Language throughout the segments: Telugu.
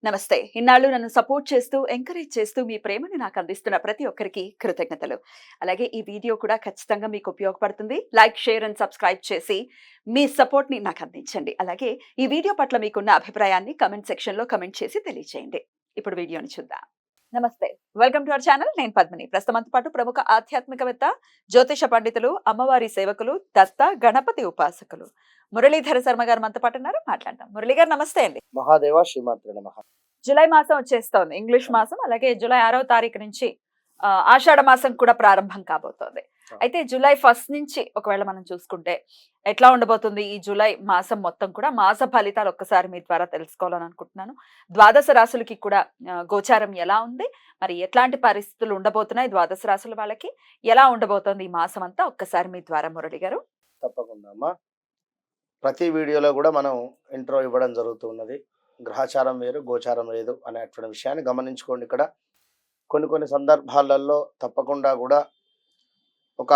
నమస్తే. ఇన్నాళ్ళు నన్ను సపోర్ట్ చేస్తూ, ఎంకరేజ్ చేస్తూ మీ ప్రేమని నాకు అందిస్తున్న ప్రతి ఒక్కరికి కృతజ్ఞతలు. అలాగే ఈ వీడియో కూడా ఖచ్చితంగా మీకు ఉపయోగపడుతుంది. లైక్, షేర్ అండ్ సబ్స్క్రైబ్ చేసి మీ సపోర్ట్‌ని నాకు అందించండి. అలాగే ఈ వీడియో పట్ల మీకున్న అభిప్రాయాన్ని కామెంట్ సెక్షన్‌లో కామెంట్ చేసి తెలియజేయండి. ఇప్పుడు వీడియోని చూద్దాం. నమస్తే. Welcome to our channel. నేను పద్మిని. ప్రస్తుతం మనతో పాటు ప్రముఖ ఆధ్యాత్మికవేత్త, జ్యోతిష పండితులు, అమ్మవారి సేవకులు, దత్త గణపతి ఉపాసకులు మురళీధర శర్మ గారు మనతో పాటు ఉన్నారు. మాట్లాడదాం. మురళి గారు నమస్తే అండి. మహాదేవ శ్రీమాత్రే నమః. జులై మాసం వచ్చేస్తోంది. ఇంగ్లీష్ మాసం. అలాగే జులై 6వ తారీఖు నుంచి ఆషాఢ మాసం కూడా ప్రారంభం కాబోతోంది. అయితే జులై 1 నుంచి ఒకవేళ మనం చూసుకుంటే ఎట్లా ఉండబోతుంది ఈ జులై మాసం మొత్తం కూడా? మాస ఫలితాలు ఒక్కసారి మీ ద్వారా తెలుసుకోవాలని అనుకుంటున్నాను. ద్వాదశ రాశులకి కూడా గోచారం ఎలా ఉంది? మరి ఎట్లాంటి పరిస్థితులు ఉండబోతున్నాయి ద్వాదశ రాశుల వాళ్ళకి? ఎలా ఉండబోతోంది ఈ మాసం అంతా? ఒక్కసారి మీ ద్వారా మురళి గారు. తప్పకుండా అమ్మా. ప్రతి వీడియోలో కూడా మనం ఇంట్రో ఇవ్వడం జరుగుతున్నది. గ్రహచారం వేరు, గోచారం లేదు అనేటువంటి విషయాన్ని గమనించుకోండి. ఇక్కడ కొన్ని సందర్భాలలో తప్పకుండా కూడా ఒక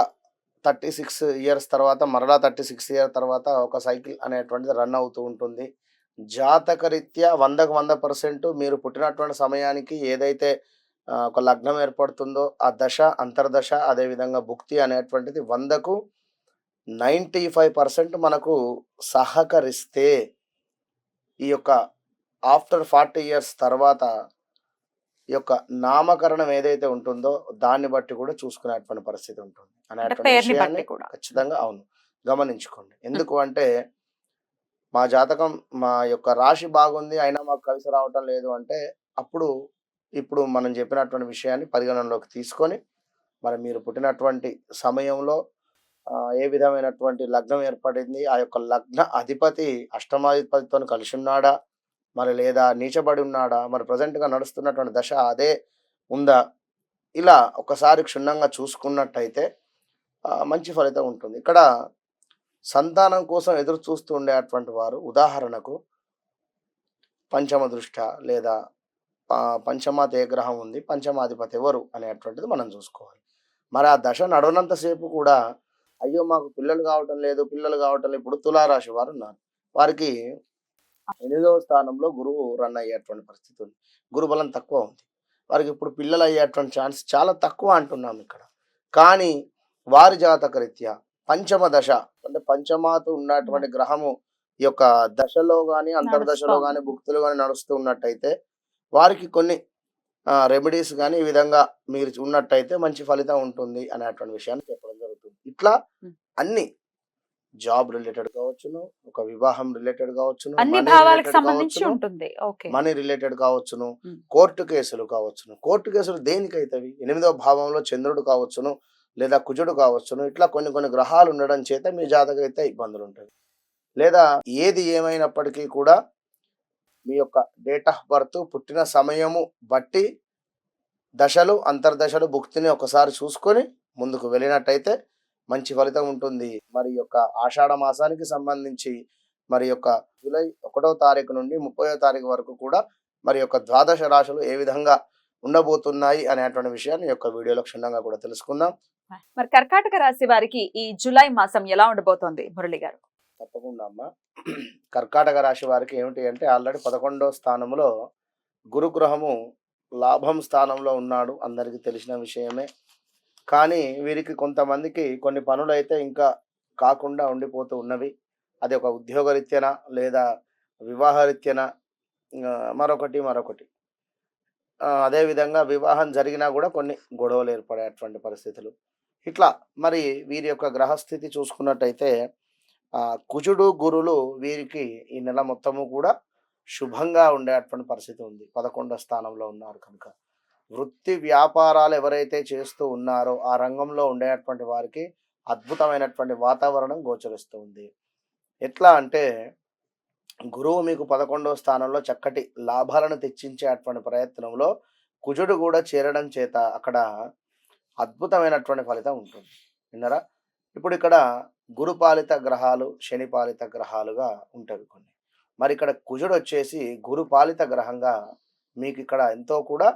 36 ఇయర్స్ తర్వాత మరలా 36 ఇయర్ తర్వాత ఒక సైకిల్ అనేటువంటిది రన్ అవుతూ ఉంటుంది. జాతకరీత్యా 100కు 100% మీరు పుట్టినటువంటి సమయానికి ఏదైతే ఒక లగ్నం ఏర్పడుతుందో ఆ దశ, అంతర్దశ, అదేవిధంగా భుక్తి అనేటువంటిది 100కు 95% మనకు సహకరిస్తే ఈ యొక్క ఆఫ్టర్ 40 ఇయర్స్ తర్వాత ఈ యొక్క నామకరణం ఏదైతే ఉంటుందో దాన్ని బట్టి కూడా చూసుకునేటువంటి పరిస్థితి ఉంటుంది అనేటువంటి విషయాన్ని ఖచ్చితంగా అవును గమనించుకోండి. ఎందుకు అంటే మా జాతకం మా యొక్క రాశి బాగుంది అయినా మాకు కలిసి రావటం లేదు అంటే అప్పుడు ఇప్పుడు మనం చెప్పినటువంటి విషయాన్ని పరిగణనలోకి తీసుకొని మరి మీరు పుట్టినటువంటి సమయంలో ఏ విధమైనటువంటి లగ్నం ఏర్పడింది, ఆ యొక్క లగ్న అధిపతి అష్టమాధిపతితో కలిసి ఉన్నాడా, మరి లేదా నీచబడి ఉన్నాడా, మరి ప్రజెంట్గా నడుస్తున్నటువంటి దశ అదే ఉందా, ఇలా ఒకసారి క్షుణ్ణంగా చూసుకున్నట్టయితే మంచి ఫలితం ఉంటుంది. ఇక్కడ సంతానం కోసం ఎదురు చూస్తూ ఉండేటువంటి వారు ఉదాహరణకు పంచమ దృష్ట లేదా పంచమాత ఏ గ్రహం ఉంది, పంచమాధిపతి ఎవరు అనేటువంటిది మనం చూసుకోవాలి. మరి ఆ దశ నడవనంతసేపు కూడా అయ్యో మాకు పిల్లలు కావటం లేదు, పిల్లలు కావటం లేదు. ఇప్పుడు తులారాశి వారు ఉన్నారు, వారికి 8వ స్థానంలో గురువు రన్ అయ్యేటువంటి పరిస్థితి ఉంది. గురుబలం తక్కువ ఉంది, వారికి ఇప్పుడు పిల్లలు అయ్యేటువంటి ఛాన్స్ చాలా తక్కువ అంటున్నాం ఇక్కడ. కానీ వారి జాతక రీత్యా పంచమ దశ అంటే పంచమాత ఉన్నటువంటి గ్రహము ఈ యొక్క దశలో కానీ అంతర్దశలో కానీ భుక్తులు కానీ నడుస్తూ ఉన్నట్టయితే వారికి కొన్ని రెమెడీస్ కానీ ఈ విధంగా మీరు ఉన్నట్టయితే మంచి ఫలితం ఉంటుంది అనేటువంటి విషయాన్ని చెప్పడం జరుగుతుంది. ఇట్లా అన్ని జాబ్ రిలేటెడ్ కావచ్చును, ఒక వివాహం రిలేటెడ్ కావచ్చును, మనీ రిలేటెడ్ కావచ్చును, కోర్టు కేసులు కావచ్చును. కోర్టు కేసులు దేనికైతవి? 8వ భావంలో చంద్రుడు కావచ్చును లేదా కుజుడు కావచ్చును. ఇట్లా కొన్ని గ్రహాలు ఉండడం చేత మీ జాతకం అయితే ఇబ్బందులు ఉంటాయి. లేదా ఏది ఏమైనప్పటికీ కూడా మీ యొక్క డేట్ ఆఫ్ బర్త్, పుట్టిన సమయము బట్టి దశలు, అంతర్దశలు, భుక్తిని ఒకసారి చూసుకొని ముందుకు వెళ్ళినట్టయితే మంచి ఫలితం ఉంటుంది. మరి యొక్క ఆషాఢ మాసానికి సంబంధించి మరి యొక్క జూలై 1వ తారీఖు నుండి 30వ తారీఖు వరకు కూడా మరి యొక్క ద్వాదశ రాశులు ఏ విధంగా ఉండబోతున్నాయి అనేటువంటి విషయాన్ని యొక్క వీడియోలో క్షుణ్ణంగా కూడా తెలుసుకుందాం. మరి కర్కాటక రాశి వారికి ఈ జూలై మాసం ఎలా ఉండబోతోంది మురళి గారు? తప్పకుండా అమ్మా. కర్కాటక రాశి వారికి ఏమిటి అంటే ఆల్రెడీ 11వ స్థానంలో గురుగ్రహము లాభం స్థానంలో ఉన్నాడు, అందరికీ తెలిసిన విషయమే. కానీ వీరికి కొంతమందికి కొన్ని పనులు అయితే ఇంకా కాకుండా ఉండిపోతూ ఉన్నవి. అది ఒక ఉద్యోగరీత్యన లేదా వివాహరీత్యన మరొకటి అదేవిధంగా వివాహం జరిగినా కూడా కొన్ని గొడవలు ఏర్పడేటువంటి పరిస్థితులు. ఇట్లా మరి వీరి యొక్క గ్రహస్థితి చూసుకున్నట్టయితే కుజుడు, గురులు వీరికి ఈ నెల మొత్తము కూడా శుభంగా ఉండేటువంటి పరిస్థితి ఉంది. 11వ స్థానంలో ఉన్నారు కనుక వృత్తి వ్యాపారాలు ఎవరైతే చేస్తూ ఉన్నారో ఆ రంగంలో ఉండేటువంటి వారికి అద్భుతమైనటువంటి వాతావరణం గోచరిస్తూ ఉంది. ఎట్లా అంటే గురువు మీకు 11వ స్థానంలో చక్కటి లాభాలను తెచ్చించేటువంటి ప్రయత్నంలో కుజుడు కూడా చేరడం చేత అక్కడ అద్భుతమైనటువంటి ఫలితం ఉంటుంది. విన్నారా? ఇప్పుడు ఇక్కడ గురుపాలిత గ్రహాలు, శనిపాలిత గ్రహాలుగా ఉంటాయి కొన్ని. మరి ఇక్కడ కుజుడు వచ్చేసి గురుపాలిత గ్రహంగా మీకు ఇక్కడ ఎంతో కూడా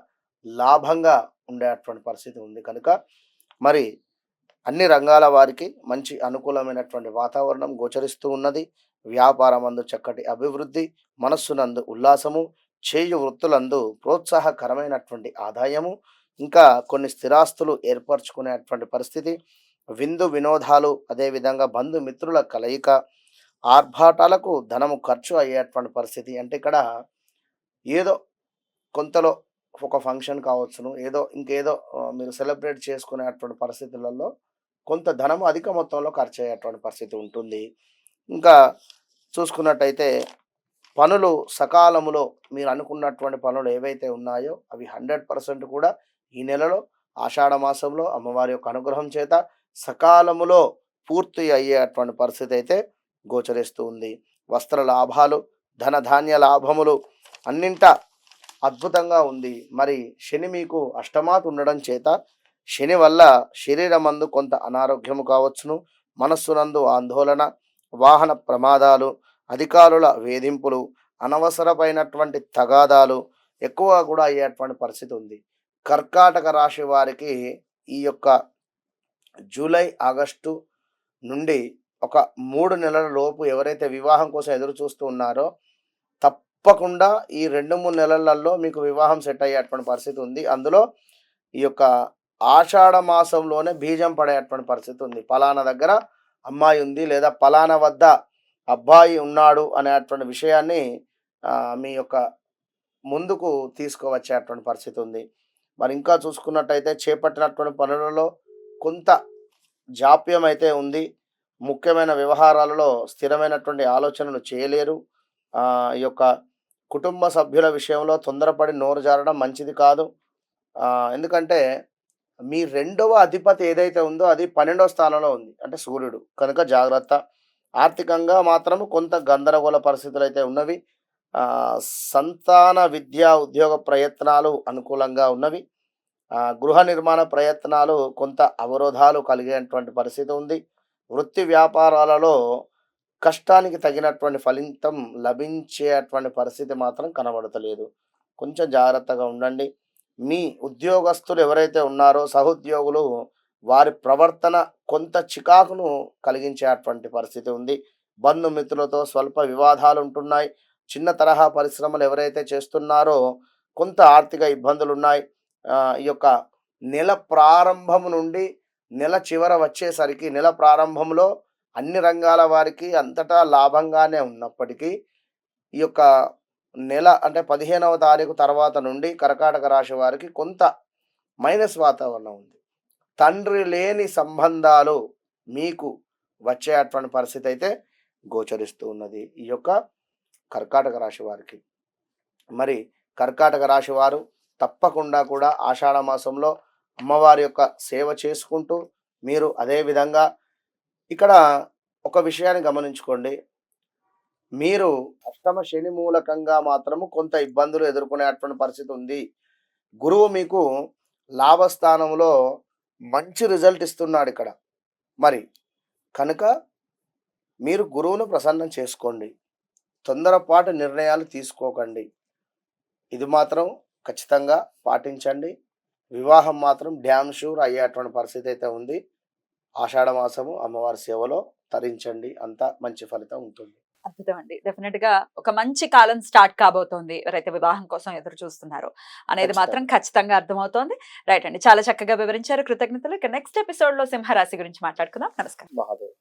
లాభంగా ఉండేటువంటి పరిస్థితి ఉంది కనుక మరి అన్ని రంగాల వారికి మంచి అనుకూలమైనటువంటి వాతావరణం గోచరిస్తూ ఉన్నది. వ్యాపారం అందు చక్కటి అభివృద్ధి, మనస్సునందు ఉల్లాసము, చేయు వృత్తులందు ప్రోత్సాహకరమైనటువంటి ఆదాయము, ఇంకా కొన్ని స్థిరాస్తులు ఏర్పరచుకునేటువంటి పరిస్థితి, విందు వినోదాలు, అదేవిధంగా బంధుమిత్రుల కలయిక, ఆర్భాటాలకు ధనము ఖర్చు అయ్యేటువంటి పరిస్థితి. అంటే ఇక్కడ ఏదో కొంతలో ఒక ఫంక్షన్ కావచ్చును, ఏదో ఇంకేదో మీరు సెలబ్రేట్ చేసుకునేటువంటి పరిస్థితులలో కొంత ధనము అధిక మొత్తంలో ఖర్చు అయ్యేటువంటి పరిస్థితి ఉంటుంది. ఇంకా చూసుకున్నట్టయితే పనులు సకాలములో మీరు అనుకున్నటువంటి పనులు ఏవైతే ఉన్నాయో అవి 100% కూడా ఈ నెలలో ఆషాఢ మాసంలో అమ్మవారి యొక్క అనుగ్రహం చేత సకాలములో పూర్తి అయ్యేటువంటి పరిస్థితి అయితే గోచరిస్తూ ఉంది. వస్త్ర లాభాలు, ధన ధాన్య లాభములు అన్నింట అద్భుతంగా ఉంది. మరి శని మీకు అష్టమాత్ ఉండడం చేత శని వల్ల శరీరమందు కొంత అనారోగ్యము కావచ్చును, మనస్సునందు ఆందోళన, వాహన ప్రమాదాలు, అధికారుల వేధింపులు, అనవసరమైనటువంటి తగాదాలు ఎక్కువ కూడా అయ్యేటువంటి పరిస్థితి ఉంది. కర్కాటక రాశి వారికి ఈ యొక్క జూలై ఆగస్టు నుండి ఒక 3 నెలల లోపు ఎవరైతే వివాహం కోసం ఎదురు చూస్తూ ఉన్నారో తప్పకుండా ఈ 2-3 నెలలలో మీకు వివాహం సెట్ అయ్యేటువంటి పరిస్థితి ఉంది. అందులో ఈ యొక్క ఆషాఢ మాసంలోనే బీజం పడేటువంటి పరిస్థితి ఉంది. పలానా దగ్గర అమ్మాయి ఉంది లేదా పలానా వద్ద అబ్బాయి ఉన్నాడు అనేటువంటి విషయాన్ని మీ యొక్క ముందుకు తీసుకువచ్చేటువంటి పరిస్థితి ఉంది. మరి ఇంకా చూసుకున్నట్టయితే చేపట్టినటువంటి పనులలో కొంత జాప్యం అయితే ఉంది. ముఖ్యమైన వ్యవహారాలలో స్థిరమైనటువంటి ఆలోచనలు చేయలేరు. ఈ యొక్క కుటుంబ సభ్యుల విషయంలో తొందరపడి నోరు జారడం మంచిది కాదు. ఎందుకంటే మీ 2వ అధిపతి ఏదైతే ఉందో అది 12వ స్థానంలో ఉంది, అంటే సూర్యుడు. కనుక జాగ్రత్త. ఆర్థికంగా మాత్రం కొంత గందరగోళ పరిస్థితులు అయితే ఉన్నవి. సంతాన విద్యా ఉద్యోగ ప్రయత్నాలు అనుకూలంగా ఉన్నవి. గృహ నిర్మాణ ప్రయత్నాలు కొంత అవరోధాలు కలిగేటువంటి పరిస్థితి ఉంది. వృత్తి వ్యాపారాలలో కష్టానికి తగినటువంటి ఫలితం లభించేటువంటి పరిస్థితి మాత్రం కనబడతలేదు. కొంచెం జాగ్రత్తగా ఉండండి. మీ ఉద్యోగస్తులు ఎవరైతే ఉన్నారో సహోద్యోగులు, వారి ప్రవర్తన కొంత చికాకును కలిగించేటువంటి పరిస్థితి ఉంది. బంధుమిత్రులతో స్వల్ప వివాదాలు ఉంటున్నాయి. చిన్న తరహా పరిశ్రమలు ఎవరైతే చేస్తున్నారో కొంత ఆర్థిక ఇబ్బందులు ఉన్నాయి. ఈ యొక్క నెల ప్రారంభం నుండి నెల చివర వచ్చేసరికి నెల ప్రారంభంలో అన్ని రంగాల వారికి అంతటా లాభంగానే ఉన్నప్పటికీ ఈ యొక్క నెల అంటే 15వ తారీఖు తర్వాత నుండి కర్కాటక రాశి వారికి కొంత మైనస్ వాతావరణం ఉంది. తండ్రి లేని సంబంధాలు మీకు వచ్చేటువంటి పరిస్థితి అయితే గోచరిస్తూ ఉన్నది ఈ యొక్క కర్కాటక రాశి వారికి. మరి కర్కాటక రాశి వారు తప్పకుండా కూడా ఆషాఢ మాసంలో అమ్మవారి యొక్క సేవ చేసుకుంటూ మీరు అదేవిధంగా ఇక్కడ ఒక విషయాన్ని గమనించుకోండి. మీరు అష్టమ శని మూలకంగా మాత్రము కొంత ఇబ్బందులు ఎదుర్కొనేటువంటి పరిస్థితి ఉంది. గురువు మీకు లాభస్థానంలో మంచి రిజల్ట్ ఇస్తున్నాడు ఇక్కడ. మరి కనుక మీరు గురువును ప్రసన్నం చేసుకోండి. తొందరపాటు నిర్ణయాలు తీసుకోకండి. ఇది మాత్రం ఖచ్చితంగా పాటించండి. వివాహం మాత్రం డ్యామ్ షూర్ అయ్యేటువంటి పరిస్థితి అయితే ఉంది. ఆషాఢ మాసము అమ్మవారి సేవలో తరించండి, అంతా మంచి ఫలితం ఉంటుంది. అద్భుతం అండి. డెఫినెట్ గా ఒక మంచి కాలం స్టార్ట్ కాబోతోంది ఎవరైతే వివాహం కోసం ఎదురు చూస్తున్నారో అనేది మాత్రం ఖచ్చితంగా అర్థమవుతోంది. రైట్ అండి, చాలా చక్కగా వివరించారు. కృతజ్ఞతలు. ఇక నెక్స్ట్ ఎపిసోడ్ లో సింహరాశి గురించి మాట్లాడుకుందాం. నమస్కారం. మహాదేవ్.